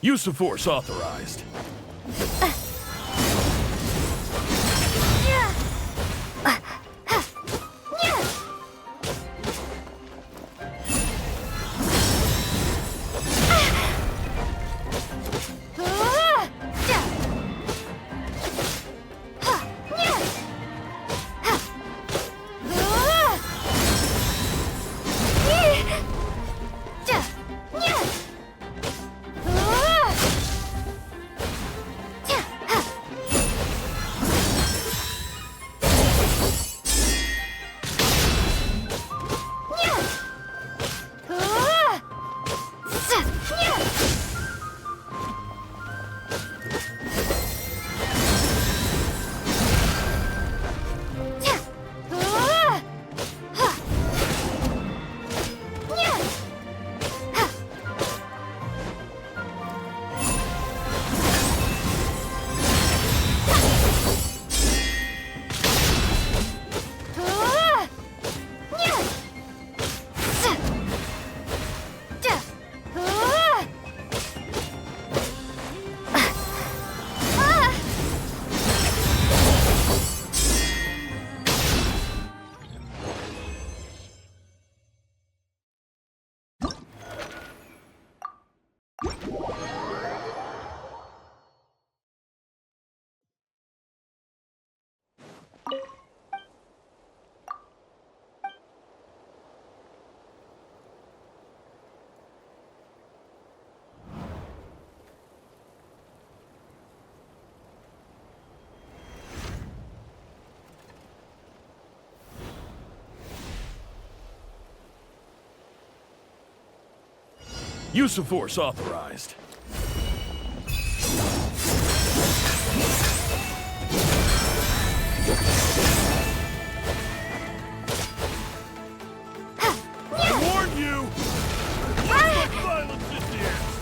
Use of force authorized. Use of force authorized. I warned you! Not violence is here!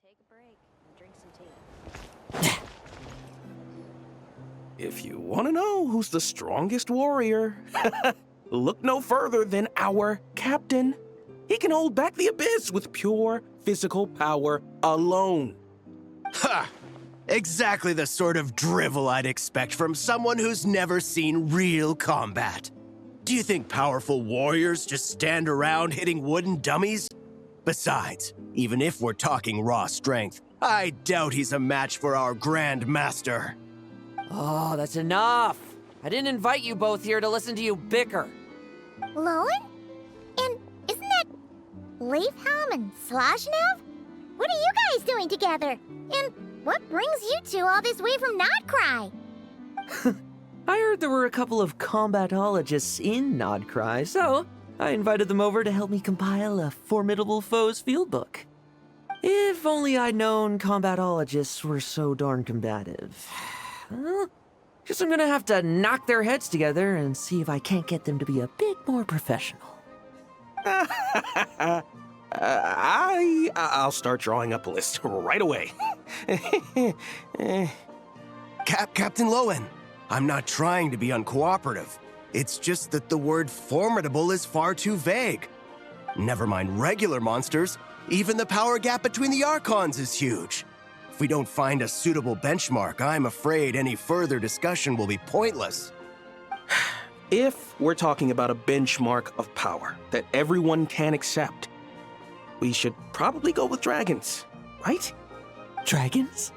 Take a break and drink some tea. If you want to know who's the strongest warrior, look no further than our captain. He can hold back the abyss with pure physical power alone. Ha! Exactly the sort of drivel I'd expect from someone who's never seen real combat. Do you think powerful warriors just stand around hitting wooden dummies? Besides, even if we're talking raw strength, I doubt he's a match for our Grand Master. Oh, that's enough! I didn't invite you both here to listen to you bicker. Lohen? And isn't that Leafhelm and Slashnev? What are you guys doing together? And what brings you two all this way from Nodcry? I heard there were a couple of combatologists in Nodcry, so I invited them over to help me compile a Formidable Foes fieldbook. If only I'd known combatologists were so darn combative. Well, guess I'm gonna have to knock their heads together and see if I can't get them to be a bit more professional. I'll start drawing up a list right away. Captain Lohen, I'm not trying to be uncooperative. It's just that the word formidable is far too vague. Never mind regular monsters, even the power gap between the Archons is huge. If we don't find a suitable benchmark, I'm afraid any further discussion will be pointless. If we're talking about a benchmark of power that everyone can accept, we should probably go with dragons, right? Dragons?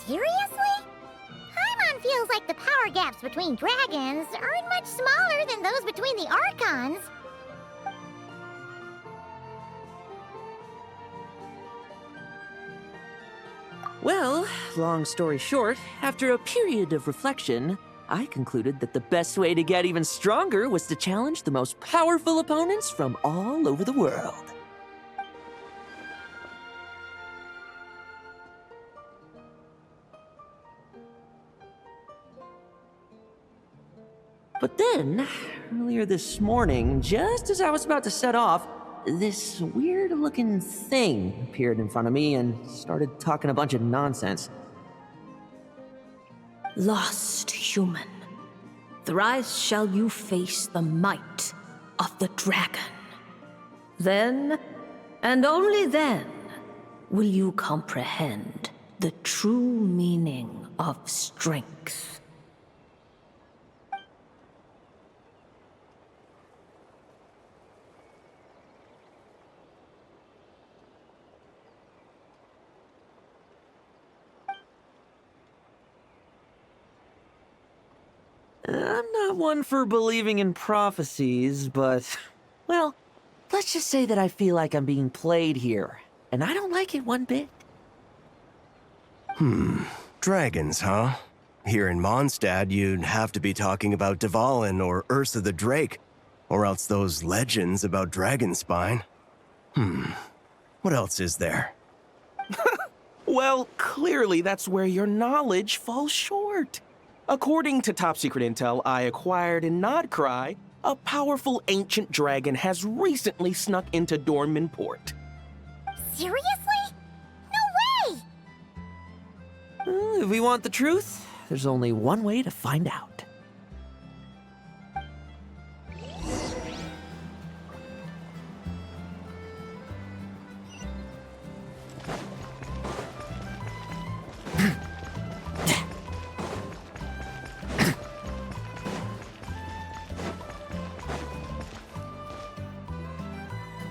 Seriously? Paimon feels like the power gaps between dragons aren't much smaller than those between the Archons. Well, long story short, after a period of reflection, I concluded that the best way to get even stronger was to challenge the most powerful opponents from all over the world. But then, earlier this morning, just as I was about to set off, this weird-looking thing appeared in front of me and started talking a bunch of nonsense. Lost human. thrice shall you face the might of the dragon. Then, and only then, will you comprehend the true meaning of strength. I'm not one for believing in prophecies, but, well, let's just say that I feel like I'm being played here, and I don't like it one bit. Dragons, huh? Here in Mondstadt, you'd have to be talking about Dvalin or Ursa the Drake, or else those legends about Dragonspine. What else is there? Well, clearly that's where your knowledge falls short. According to top secret intel I acquired in Nodcry, a powerful ancient dragon has recently snuck into Dornman Port. Seriously? No way! If we want the truth, there's only one way to find out.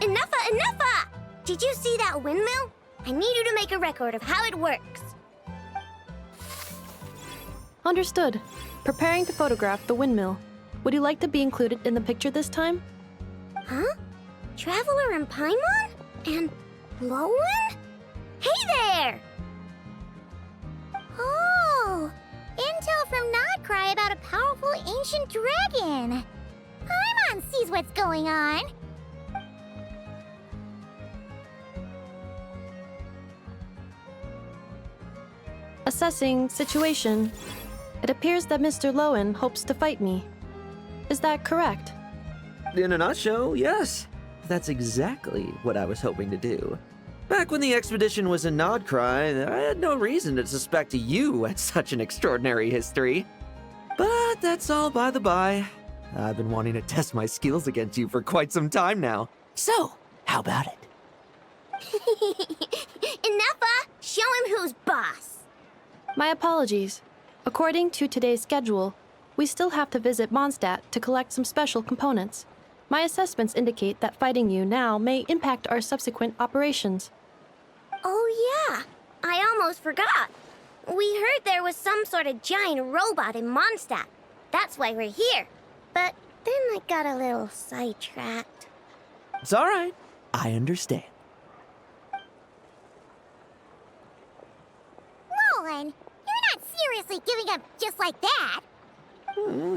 Enough! Did you see that windmill? I need you to make a record of how it works. Understood. Preparing to photograph the windmill. Would you like to be included in the picture this time? Huh? Traveler and Paimon? And Lohen? Hey there! Oh, intel from Nodcry about a powerful ancient dragon. Paimon sees what's going on. Assessing situation. It appears that Mr. Lohen hopes to fight me. Is that correct? In a nutshell, yes. That's exactly what I was hoping to do. Back when the expedition was in Nodcry, I had no reason to suspect you had such an extraordinary history. But that's all by the by. I've been wanting to test my skills against you for quite some time now. So, how about it? Enough! Show him who's boss. My apologies. According to today's schedule, we still have to visit Mondstadt to collect some special components. My assessments indicate that fighting you now may impact our subsequent operations. Oh yeah, I almost forgot. We heard there was some sort of giant robot in Mondstadt. That's why we're here. But then I got a little sidetracked. It's all right. I understand. Lohen, you're not seriously giving up just like that.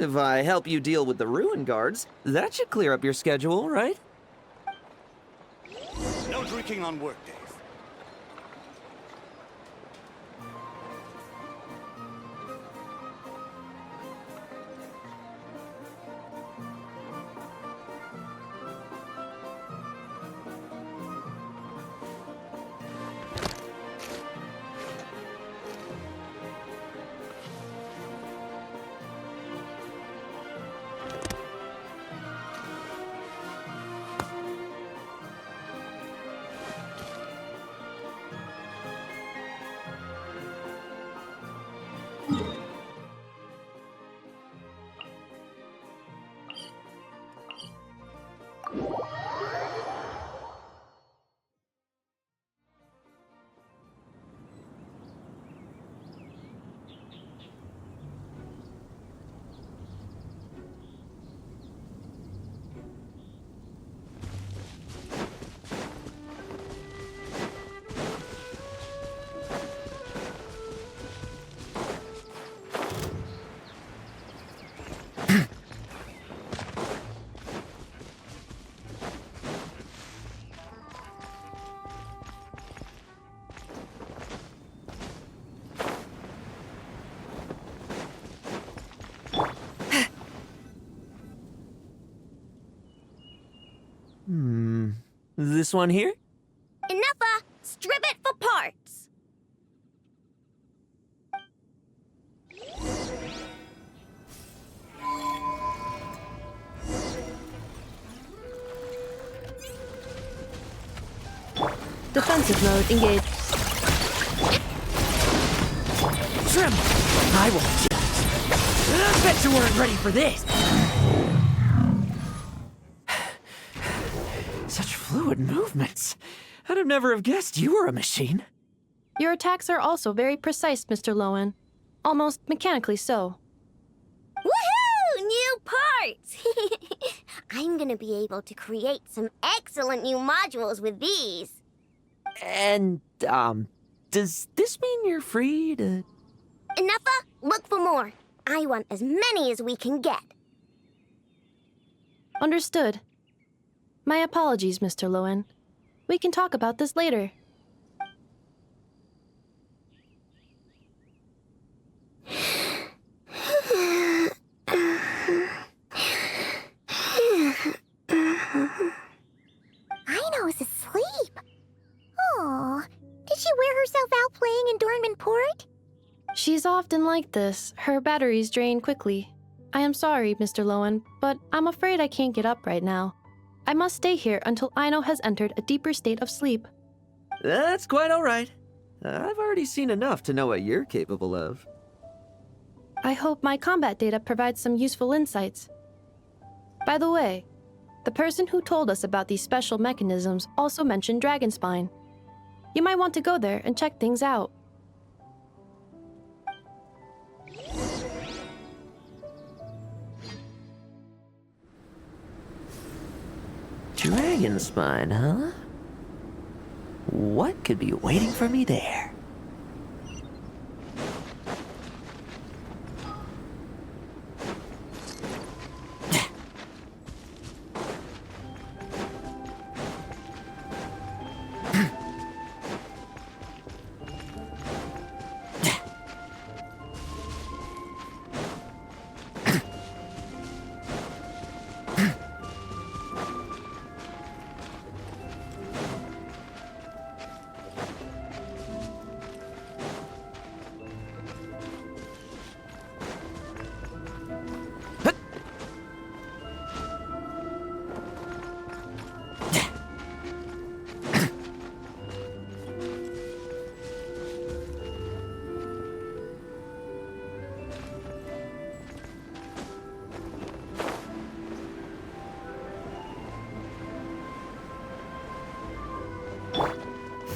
If I help you deal with the ruin guards, that should clear up your schedule, right? No drinking on work days. This one here? Enough! Strip it for parts. Defensive mode engaged. Trim! I won't. I bet you weren't ready for this. Such fluid movements. I'd have never have guessed you were a machine. Your attacks are also very precise, Mr. Lohen. Almost mechanically so. Woohoo! New parts! I'm gonna be able to create some excellent new modules with these. And, does this mean you're free to... Enougha, look for more. I want as many as we can get. Understood. My apologies, Mr. Lohen. We can talk about this later. Ino's asleep. Oh, did she wear herself out playing in Dornman Port? She's often like this. Her batteries drain quickly. I am sorry, Mr. Lohen, but I'm afraid I can't get up right now. I must stay here until Ino has entered a deeper state of sleep. That's quite all right. I've already seen enough to know what you're capable of. I hope my combat data provides some useful insights. By the way, the person who told us about these special mechanisms also mentioned Dragon Spine. You might want to go there and check things out. Dragon Spine, huh? What could be waiting for me there?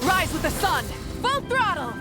Rise with the sun! Full throttle!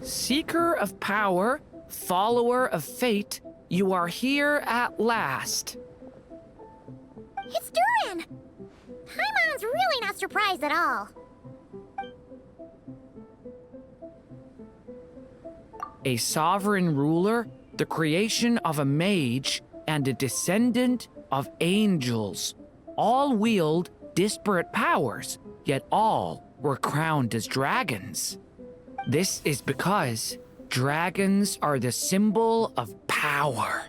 Seeker of power, follower of fate, you are here at last. It's Duran! Paimon's really not surprised at all. A sovereign ruler, the creation of a mage, and a descendant of angels. All wield disparate powers, yet all were crowned as dragons. This is because dragons are the symbol of power.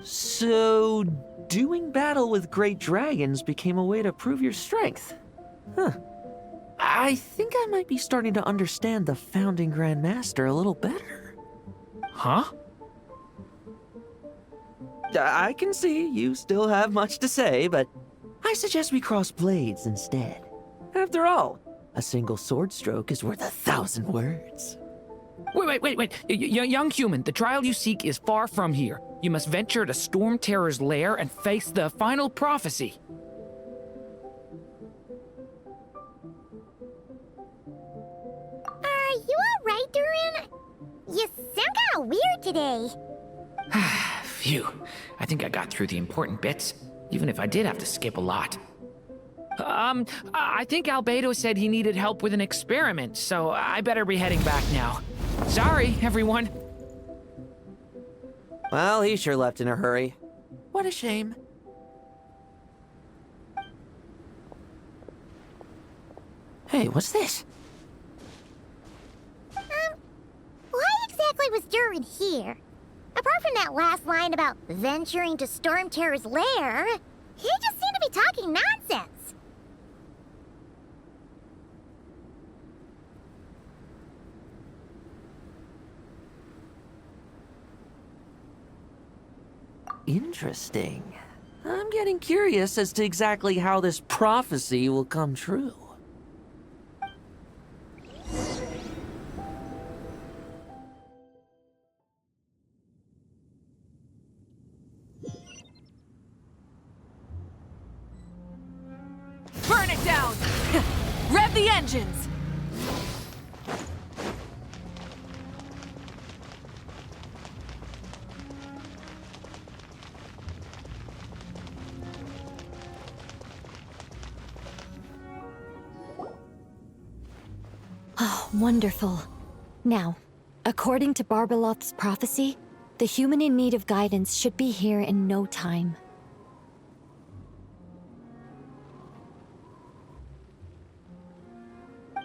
So, doing battle with great dragons became a way to prove your strength. Huh. I think I might be starting to understand the founding Grand Master a little better. Huh? I can see you still have much to say, but I suggest we cross blades instead. After all, a single sword stroke is worth 1,000 words. Wait. Young human, the trial you seek is far from here. You must venture to Storm Terror's lair and face the final prophecy. Are you alright, Duran? You sound kinda weird today. Phew. I think I got through the important bits, even if I did have to skip a lot. I think Albedo said he needed help with an experiment, so I better be heading back now. Sorry, everyone. Well, he sure left in a hurry. What a shame. Hey, what's this? Why exactly was Durin here? Apart from that last line about venturing to Storm Terror's lair, he just seemed to be talking nonsense. Interesting. I'm getting curious as to exactly how this prophecy will come true. Burn it down! Rev the engines! Oh, wonderful. Now, according to Barbeloth's prophecy, the human in need of guidance should be here in no time.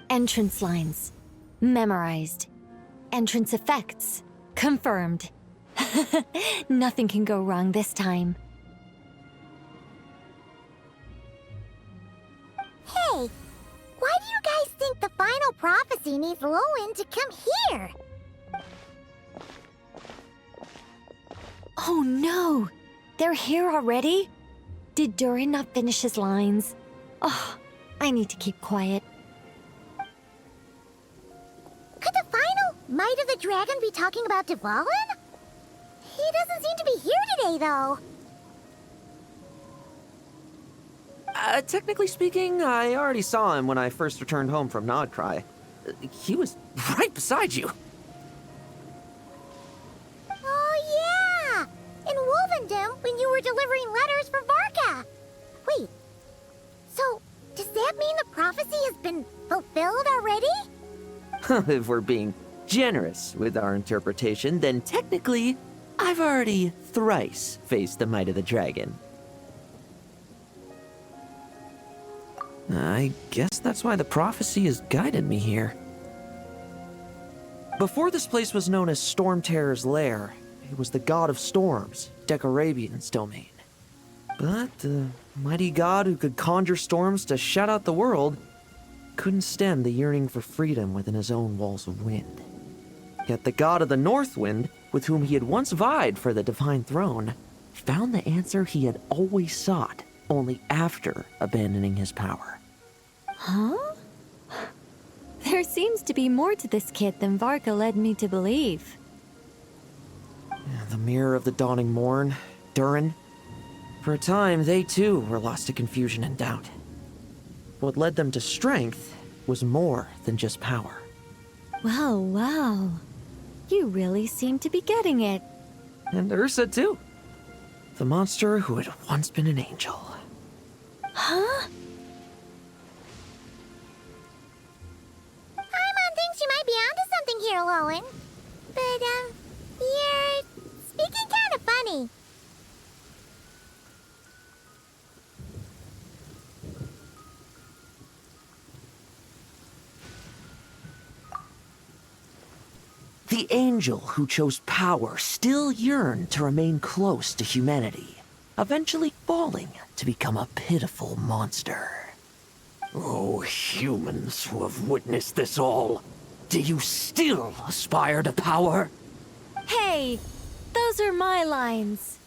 Entrance lines. Memorized. Entrance effects. Confirmed. Nothing can go wrong this time. Hey, why do you guys think the final prophecy needs Lohen to come here? Oh no! They're here already? Did Durin not finish his lines? Oh, I need to keep quiet. Could the final Might of the Dragon be talking about Dvalin? He doesn't seem to be here today, though. Technically speaking, I already saw him when I first returned home from Nodcry. He was right beside you. Oh, yeah! In Wolvendom, when you were delivering letters for Varka. Wait, so does that mean the prophecy has been fulfilled already? If we're being generous with our interpretation, then technically, I've already thrice faced the might of the dragon. I guess that's why the prophecy has guided me here. Before this place was known as Storm Terror's lair, it was the god of storms, Decorabian's domain. But the mighty god who could conjure storms to shut out the world couldn't stem the yearning for freedom within his own walls of wind. Yet the god of the north wind, with whom he had once vied for the divine throne, found the answer he had always sought only after abandoning his power. Huh? There seems to be more to this kid than Varka led me to believe. The mirror of the dawning morn, Durin. For a time, they too were lost to confusion and doubt. What led them to strength was more than just power. Well, wow. You really seem to be getting it. And Ursa too. The monster who had once been an angel. Huh? Paimon thinks you might be onto something here, Lohen. But, you're speaking kind of funny. The angel who chose power still yearned to remain close to humanity, eventually falling to become a pitiful monster. Oh, humans who have witnessed this all, do you still aspire to power? Hey, those are my lines.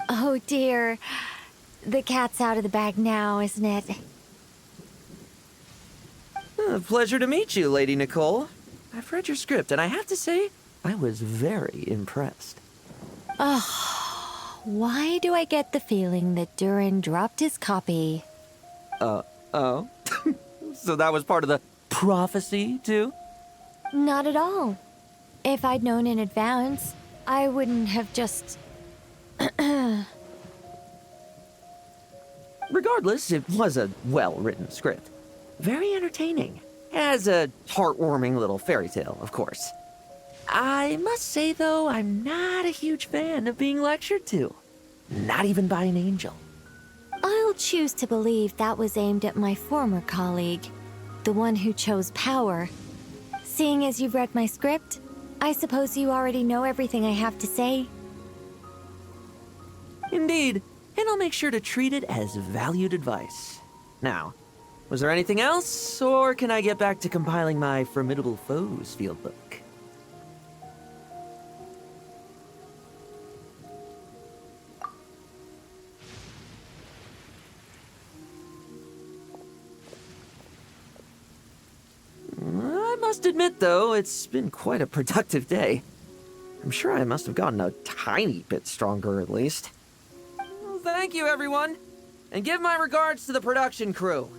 Oh dear. The cat's out of the bag now, isn't it? Pleasure to meet you, Lady Nicole. I've read your script, and I have to say, I was very impressed. Oh, why do I get the feeling that Durin dropped his copy? Oh? So that was part of the prophecy, too? Not at all. If I'd known in advance, I wouldn't have just... Regardless, it was a well-written script. Very entertaining. As a heartwarming little fairy tale, of course. I must say, though, I'm not a huge fan of being lectured to. Not even by an angel. I'll choose to believe that was aimed at my former colleague, the one who chose power. Seeing as you've read my script, I suppose you already know everything I have to say. Indeed, and I'll make sure to treat it as valued advice. Now, was there anything else, or can I get back to compiling my formidable foes field book? I must admit, though, it's been quite a productive day. I'm sure I must have gotten a tiny bit stronger, at least. Well, thank you, everyone. And give my regards to the production crew.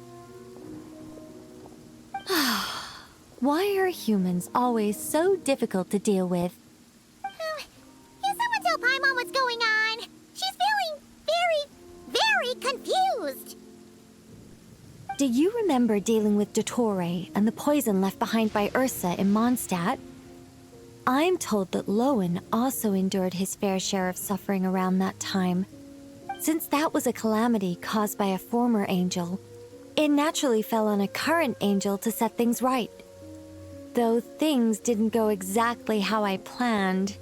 Why are humans always so difficult to deal with? Can someone tell Paimon what's going on? She's feeling very confused. Do you remember dealing with Dottore and the poison left behind by Ursa in Mondstadt? I'm told that Lohen also endured his fair share of suffering around that time. Since that was a calamity caused by a former angel, it naturally fell on a current angel to set things right. Though things didn't go exactly how I planned,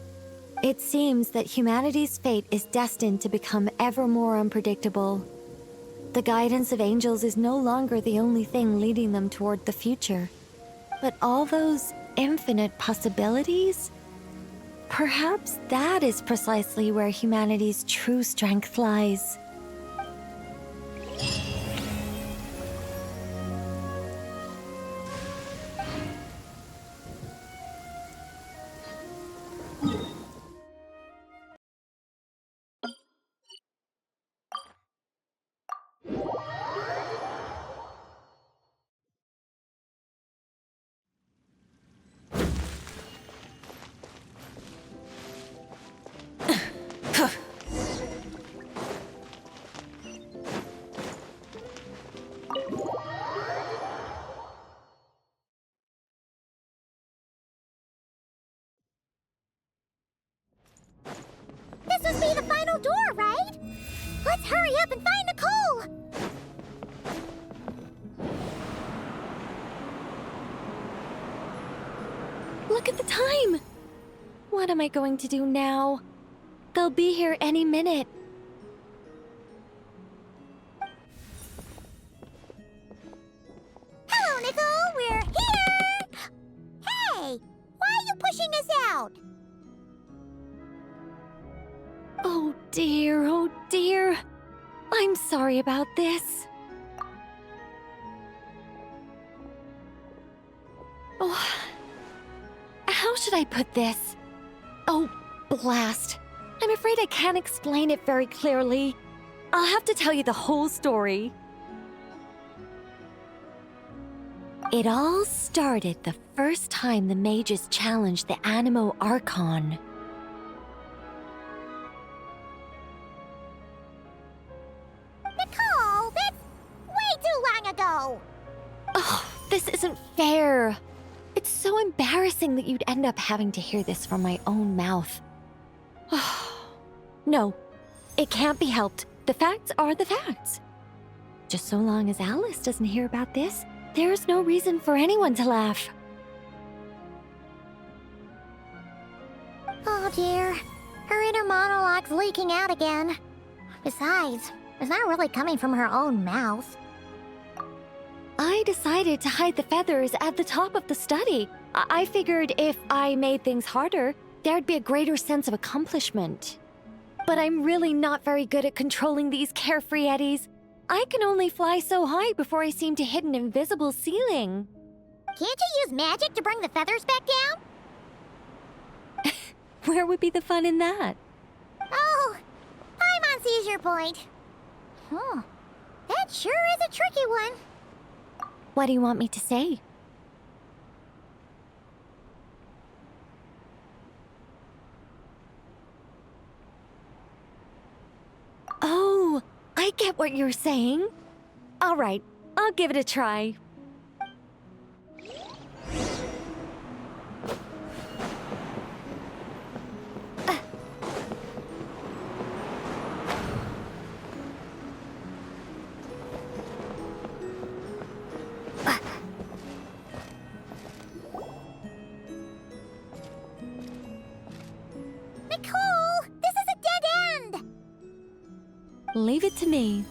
it seems that humanity's fate is destined to become ever more unpredictable. The guidance of angels is no longer the only thing leading them toward the future. But all those infinite possibilities? Perhaps that is precisely where humanity's true strength lies. This must be the final door, right? Let's hurry up and find Nicole! Look at the time! What am I going to do now? They'll be here any minute. Hello, Nicole! We're here! Hey! Why are you pushing us out? Oh dear, oh dear. I'm sorry about this. Oh, how should I put this? Oh, blast. I'm afraid I can't explain it very clearly. I'll have to tell you the whole story. It all started the first time the mages challenged the Animo Archon. Nicole, that's way too long ago! Oh, this isn't fair. It's so embarrassing that you'd end up having to hear this from my own mouth. No, it can't be helped. The facts are the facts. Just so long as Alice doesn't hear about this, there's no reason for anyone to laugh. Oh dear, her inner monologue's leaking out again. Besides, it's not really coming from her own mouth. I decided to hide the feathers at the top of the study. I figured if I made things harder, there'd be a greater sense of accomplishment. But I'm really not very good at controlling these carefree eddies. I can only fly so high before I seem to hit an invisible ceiling. Can't you use magic to bring the feathers back down? Where would be the fun in that? Oh, Paimon sees your point. That sure is a tricky one. What do you want me to say? Oh, I get what you're saying. All right, I'll give it a try. Leave it to me.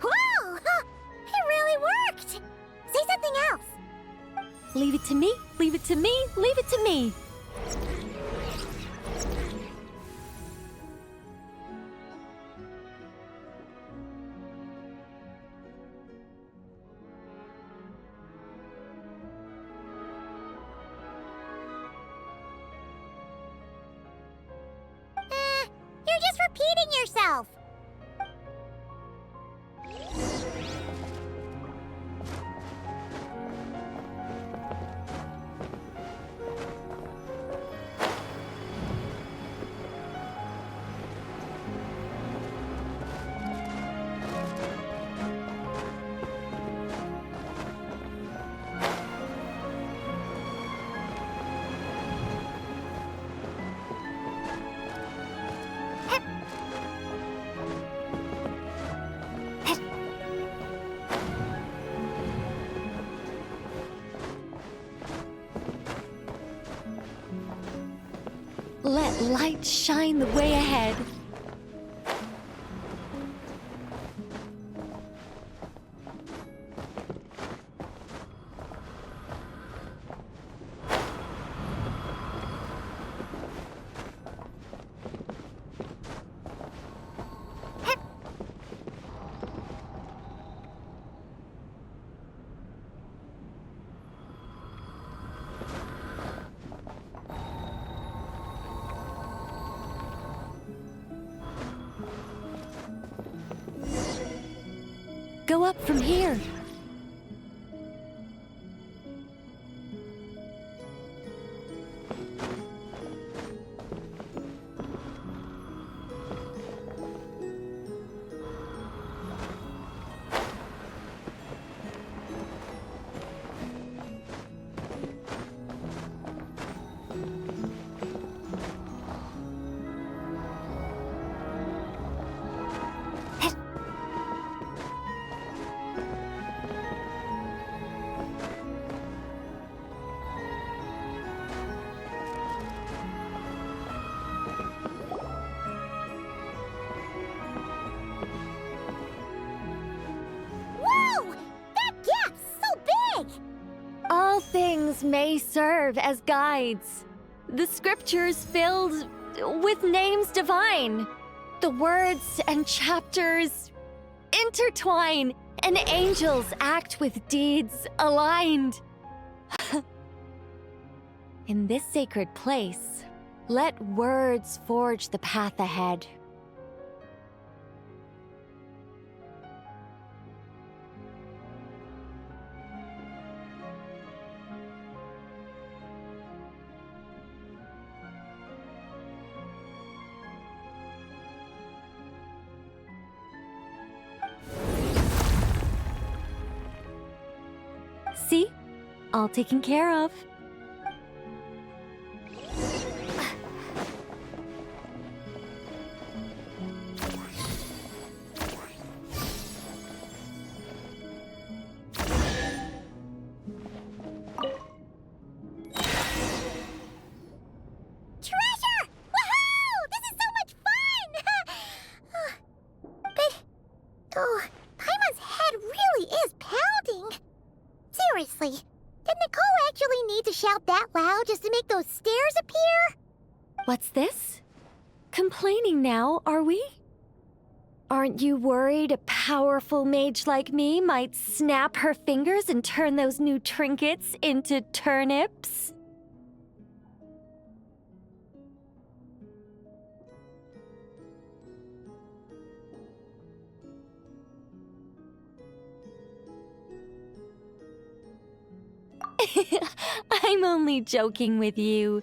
Whoa! It really worked! Say something else. Leave it to me, leave it to me, leave it to me. You're just repeating yourself. Let light shine the way ahead. Go up from here. Whoa! That gap's so big! All things may serve as guides. The scriptures filled with names divine. The words and chapters intertwine, and angels act with deeds aligned. In this sacred place, let words forge the path ahead. See? All taken care of. Treasure! Woohoo! This is so much fun! Paimon's head really is pounding. Seriously, did Nicole actually need to shout that loud just to make those stairs appear? What's this? Complaining now, are we? Aren't you worried a powerful mage like me might snap her fingers and turn those new trinkets into turnips? I'm only joking with you.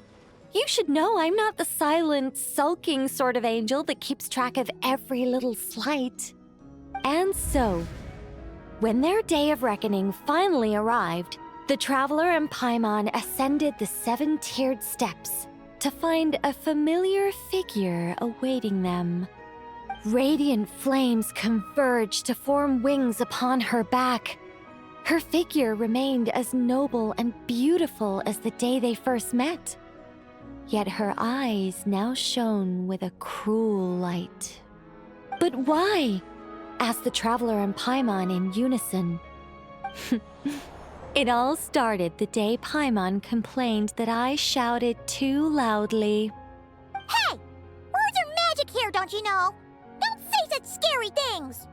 You should know I'm not the silent, sulking sort of angel that keeps track of every little slight. And so, when their day of reckoning finally arrived, the traveler and Paimon ascended the 7-tiered steps to find a familiar figure awaiting them. Radiant flames converged to form wings upon her back. Her figure remained as noble and beautiful as the day they first met. Yet her eyes now shone with a cruel light. "But why?" asked the traveler and Paimon in unison. It all started the day Paimon complained that I shouted too loudly. Hey! Words are magic here, don't you know? Don't say such scary things!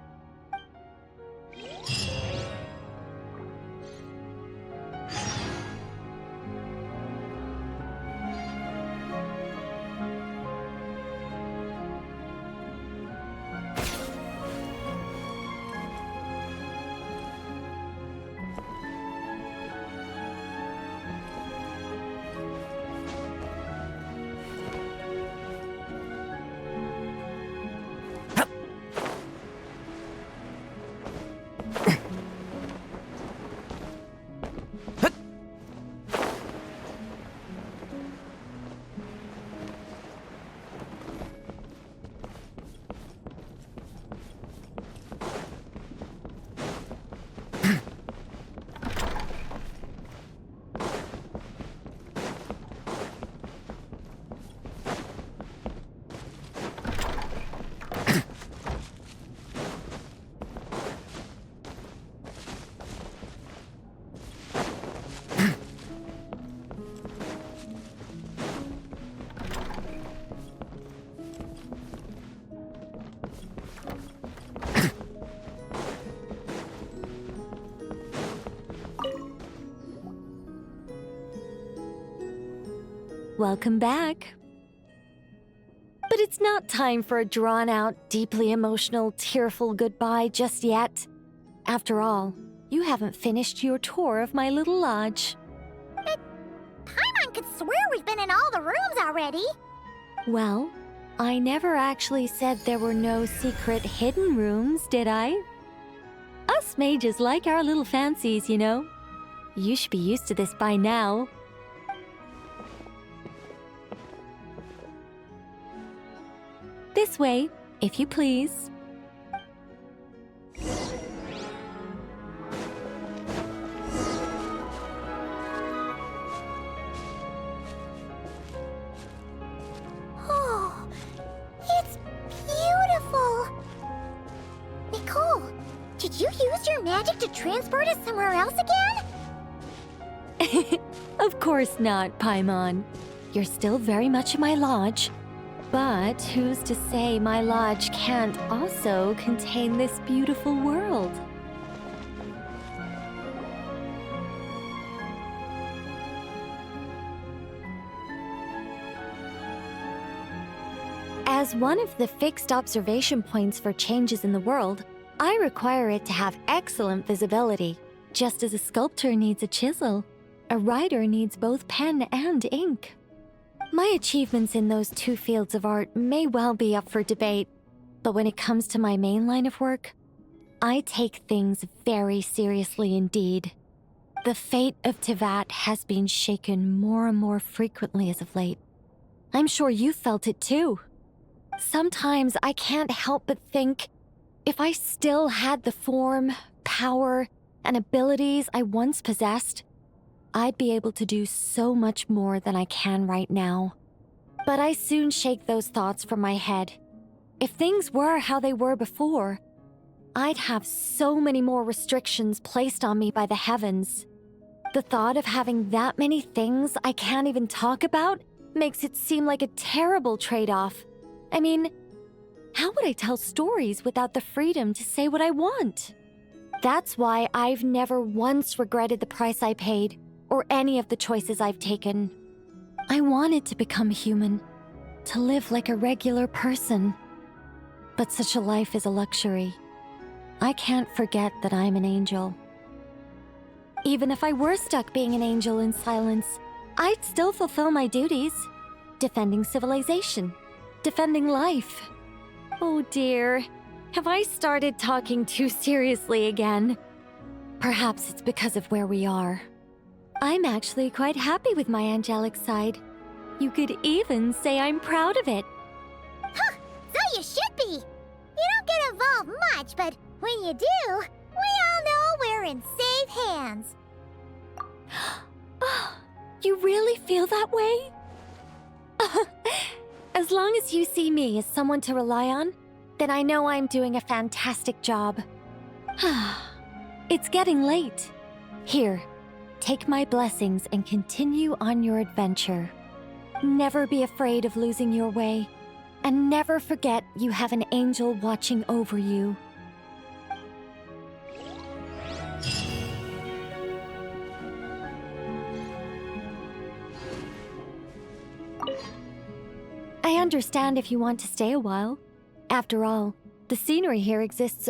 Welcome back. But it's not time for a drawn-out, deeply emotional, tearful goodbye just yet. After all, you haven't finished your tour of my little lodge. Paimon could swear we've been in all the rooms already. Well, I never actually said there were no secret hidden rooms, did I? Us mages like our little fancies, you know. You should be used to this by now. This way, if you please. Oh, it's beautiful. Nicole, did you use your magic to transport us somewhere else again? Of course not, Paimon. You're still very much in my lodge. But who's to say my lodge can't also contain this beautiful world? As one of the fixed observation points for changes in the world, I require it to have excellent visibility. Just as a sculptor needs a chisel, a writer needs both pen and ink. My achievements in those two fields of art may well be up for debate, but when it comes to my main line of work, I take things very seriously indeed. The fate of Teyvat has been shaken more and more frequently as of late. I'm sure you felt it too. Sometimes I can't help but think, if I still had the form, power, and abilities I once possessed, I'd be able to do so much more than I can right now. But I soon shake those thoughts from my head. If things were how they were before, I'd have so many more restrictions placed on me by the heavens. The thought of having that many things I can't even talk about makes it seem like a terrible trade-off. I mean, how would I tell stories without the freedom to say what I want? That's why I've never once regretted the price I paid, or any of the choices I've taken. I wanted to become human, to live like a regular person. But such a life is a luxury. I can't forget that I'm an angel. Even if I were stuck being an angel in silence, I'd still fulfill my duties. Defending civilization, defending life. Oh dear, have I started talking too seriously again? Perhaps it's because of where we are. I'm actually quite happy with my angelic side. You could even say I'm proud of it. Huh, so you should be. You don't get involved much, but when you do, we all know we're in safe hands. You really feel that way? As long as you see me as someone to rely on, then I know I'm doing a fantastic job. It's getting late. Here, take my blessings and continue on your adventure. Never be afraid of losing your way, and never forget you have an angel watching over you. I understand if you want to stay a while. After all, the scenery here exists